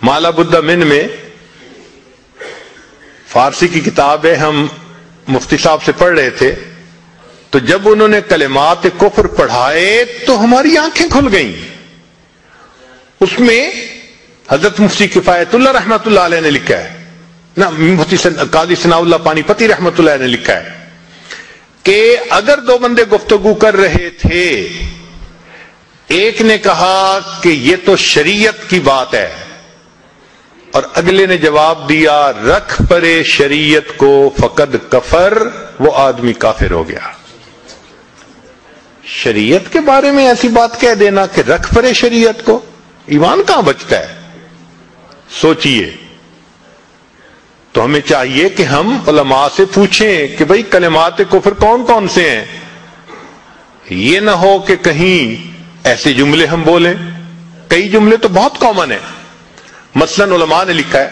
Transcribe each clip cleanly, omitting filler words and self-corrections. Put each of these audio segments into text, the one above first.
مالا بدہ من میں فارسی کی کتاب ہے، ہم مفتی صاحب سے پڑھ رہے تھے، تو جب انہوں نے کلمات کفر پڑھائے تو ہماری آنکھیں کھل گئیں۔ اس میں حضرت مفتی کفایت اللہ رحمۃ اللہ علیہ نے لکھا ہے، نہ مفتی قاضی ثناء اللہ پانی پتی رحمۃ اللہ علیہ نے لکھا ہے کہ اگر دو بندے گفتگو کر رہے تھے، ایک نے کہا کہ یہ تو شریعت کی بات ہے، اور اگلے نے جواب دیا رکھ پرے شریعت کو فقد کفر، وہ آدمی کافر ہو گیا۔ شریعت کے بارے میں ایسی بات کہہ دینا کہ رکھ پرے شریعت کو، ایمان کہاں بچتا ہے؟ سوچئے۔ تو ہمیں چاہیے کہ ہم علماء سے پوچھیں کہ بھئی کلمات کفر کون کون سے ہیں، یہ نہ ہو کہ کہیں ایسے جملے ہم بولیں۔ کئی جملے تو بہت کامن ہیں، مثلا علماء نے لکھا ہے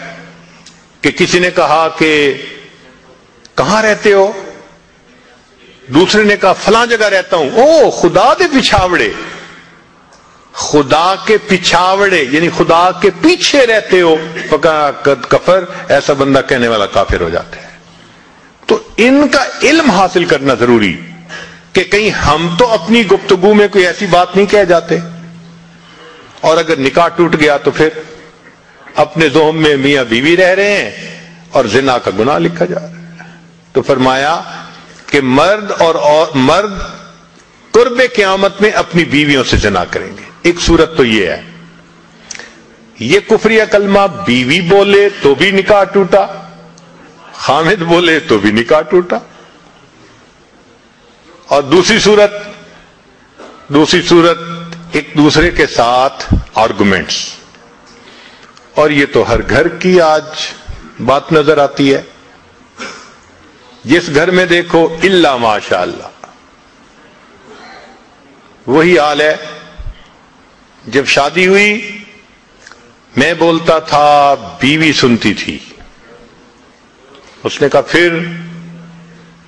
کہ کسی نے کہا کہ کہاں رہتے ہو، دوسرے نے کہا فلاں جگہ رہتا ہوں، او خدا دے پچھاوڑے، خدا کے پچھاوڑے یعنی خدا کے پیچھے رہتے ہو، فقد کفر، ایسا بندہ کہنے والا کافر ہو جاتا ہے۔ تو ان کا علم حاصل کرنا ضروری کہ کہیں ہم تو اپنی گفتگو میں کوئی ایسی بات نہیں کہہ جاتے، اور اگر نکاح ٹوٹ گیا تو پھر اپنے ذہن میں میاں بیوی رہ رہے ہیں اور زنا کا گناہ لکھا جا رہا ہے۔ تو فرمایا کہ مرد قرب قیامت میں اپنی بیویوں سے زنا کریں گے۔ ایک صورت تو یہ ہے، یہ کفریہ کلمہ بیوی بولے تو بھی نکاح ٹوٹا، خامد بولے تو بھی نکاح ٹوٹا، اور دوسری صورت ایک دوسرے کے ساتھ آرگومنٹس، اور یہ تو ہر گھر کی آج بات نظر آتی ہے، جس گھر میں دیکھو الا ماشاء اللہ وہی حال ہے۔ جب شادی ہوئی میں بولتا تھا، بیوی سنتی تھی، اس نے کہا پھر،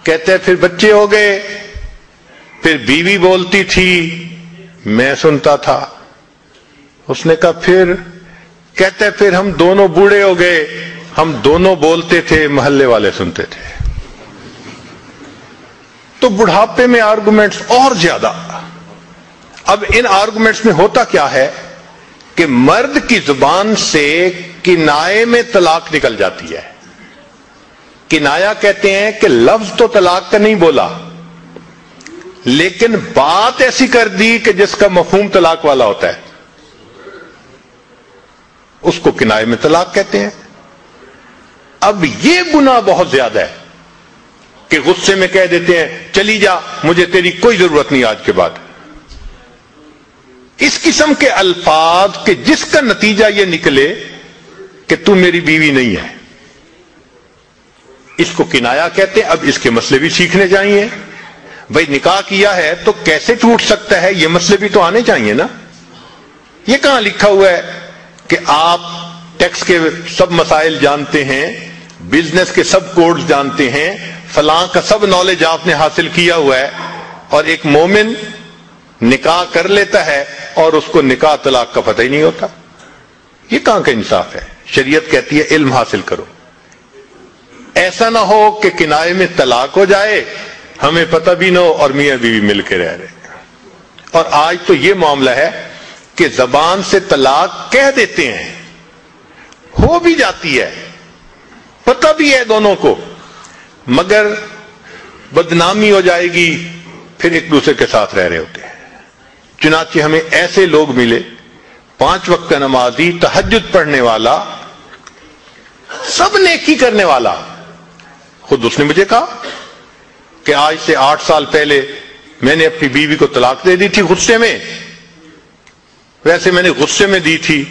کہتے پھر بچے ہو گئے، پھر بیوی بولتی تھی میں سنتا تھا، اس نے کہا پھر، کہتے پھر ہم دونوں بوڑھے ہو گئے، ہم دونوں بولتے تھے محلے والے سنتے تھے۔ تو بڑھاپے میں آرگومنٹس اور زیادہ۔ اب ان آرگومنٹس میں ہوتا کیا ہے کہ مرد کی زبان سے کنائے میں طلاق نکل جاتی ہے۔ کنایا کہتے ہیں کہ لفظ تو طلاق کا نہیں بولا، لیکن بات ایسی کر دی کہ جس کا مفہوم طلاق والا ہوتا ہے، اس کو کنائے میں طلاق کہتے ہیں۔ اب یہ گناہ بہت زیادہ ہے کہ غصے میں کہہ دیتے ہیں چلی جا، مجھے تیری کوئی ضرورت نہیں آج کے بعد۔ اس قسم کے الفاظ کہ جس کا نتیجہ یہ نکلے کہ تو میری بیوی نہیں ہے، اس کو کنایا کہتے ہیں۔ اب اس کے مسئلے بھی سیکھنے چاہیے، بھئی نکاح کیا ہے تو کیسے ٹوٹ سکتا ہے، یہ مسئلے بھی تو آنے چاہیے نا۔ یہ کہاں لکھا ہوا ہے کہ آپ ٹیکس کے سب مسائل جانتے ہیں، بزنس کے سب کوڈز جانتے ہیں، فلاں کا سب نالج آپ نے حاصل کیا ہوا ہے، اور ایک مومن نکاح کر لیتا ہے اور اس کو نکاح طلاق کا پتہ ہی نہیں ہوتا؟ یہ کہاں کا انصاف ہے؟ شریعت کہتی ہے علم حاصل کرو، ایسا نہ ہو کہ کنائے میں طلاق ہو جائے، ہمیں پتہ بھی نہ ہو اور میاں بیوی مل کے رہ رہے۔ اور آج تو یہ معاملہ ہے کہ زبان سے طلاق کہہ دیتے ہیں، ہو بھی جاتی ہے، پتہ بھی ہے دونوں کو، مگر بدنامی ہو جائے گی، پھر ایک دوسرے کے ساتھ رہ رہے ہوتے ہیں۔ چنانچہ ہمیں ایسے لوگ ملے، 5 وقت کا نمازی، تہجد پڑھنے والا، سب نیکی کرنے والا۔ خود اس نے مجھے کہا کہ آج سے 8 سال پہلے میں نے اپنی بیوی کو طلاق دے دی تھی غصے میں، ویسے میں نے غصے میں دی تھی۔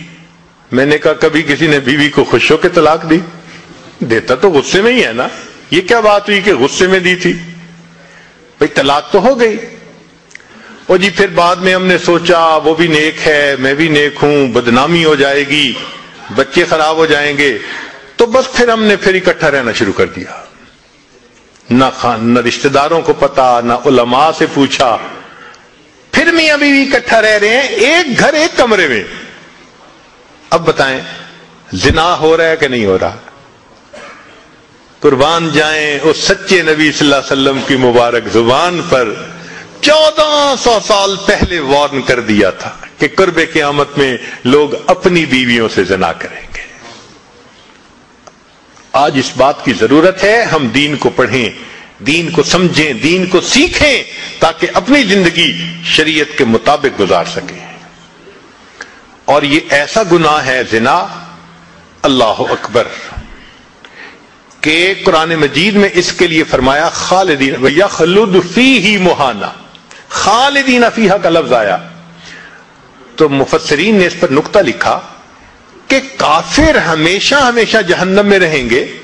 میں نے کہا کبھی کسی نے بیوی کو خوش ہو کے طلاق دی؟ دیتا تو غصے میں ہی ہے نا، یہ کیا بات ہوئی کہ غصے میں دی تھی؟ بھئی طلاق تو ہو گئی۔ اور جی پھر بعد میں ہم نے سوچا وہ بھی نیک ہے، میں بھی نیک ہوں، بدنامی ہو جائے گی، بچے خراب ہو جائیں گے، تو بس پھر ہم نے پھر اکٹھا رہنا شروع کر دیا۔ نہ رشتہ داروں کو پتا، نہ علماء سے پوچھا، پھر میاں بیوی اکٹھا رہ رہے ہیں، ایک گھر ایک کمرے میں۔ اب بتائیں زنا ہو رہا ہے کہ نہیں ہو رہا؟ قربان جائیں اس سچے نبی صلی اللہ علیہ وسلم کی مبارک زبان پر 1400 سال پہلے وارن کر دیا تھا کہ قرب قیامت میں لوگ اپنی بیویوں سے زنا کریں گے۔ آج اس بات کی ضرورت ہے ہم دین کو پڑھیں، دین کو سمجھیں، دین کو سیکھیں تاکہ اپنی زندگی شریعت کے مطابق گزار سکیں۔ اور یہ ایسا گناہ ہے زنا، اللہ اکبر، کہ قرآن مجید میں اس کے لیے فرمایا خالدین وَيَخْلُدُ فِيهِ مُحَانَا، خالدین فیہا کا لفظ آیا تو مفسرین نے اس پر نقطہ لکھا کہ کافر ہمیشہ ہمیشہ جہنم میں رہیں گے،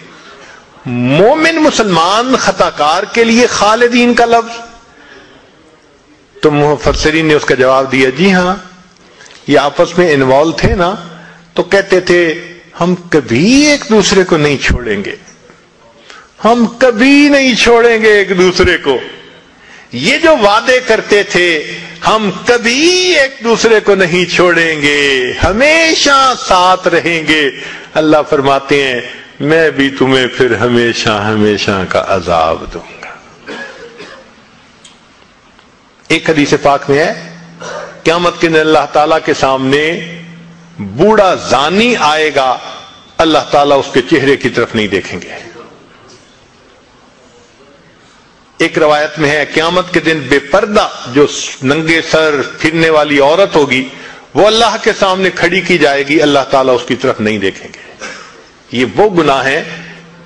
مومن مسلمان خطاکار کے لیے خالدین کا لفظ؟ تو مفسرین نے اس کا جواب دیا جی ہاں، یہ آپس میں انوالو تھے نا، تو کہتے تھے ہم کبھی ایک دوسرے کو نہیں چھوڑیں گے، ہم کبھی نہیں چھوڑیں گے ایک دوسرے کو۔ یہ جو وعدے کرتے تھے ہم کبھی ایک دوسرے کو نہیں چھوڑیں گے، ہمیشہ ساتھ رہیں گے، اللہ فرماتے ہیں میں بھی تمہیں پھر ہمیشہ ہمیشہ کا عذاب دوں گا۔ ایک حدیث پاک میں ہے قیامت کے دن اللہ تعالیٰ کے سامنے بوڑھا زانی آئے گا، اللہ تعالیٰ اس کے چہرے کی طرف نہیں دیکھیں گے۔ ایک روایت میں ہے قیامت کے دن بے پردہ جو ننگے سر پھرنے والی عورت ہوگی وہ اللہ کے سامنے کھڑی کی جائے گی، اللہ تعالیٰ اس کی طرف نہیں دیکھیں گے۔ یہ وہ گناہ ہے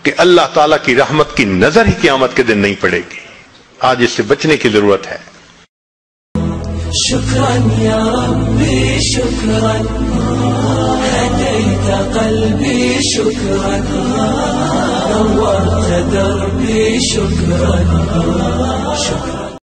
کہ اللہ تعالیٰ کی رحمت کی نظر ہی قیامت کے دن نہیں پڑے گی۔ آج اس سے بچنے کی ضرورت ہے۔ شکران یا ربی شکران، هدیت قلبی شکران، نورت دربی شکران، شکران۔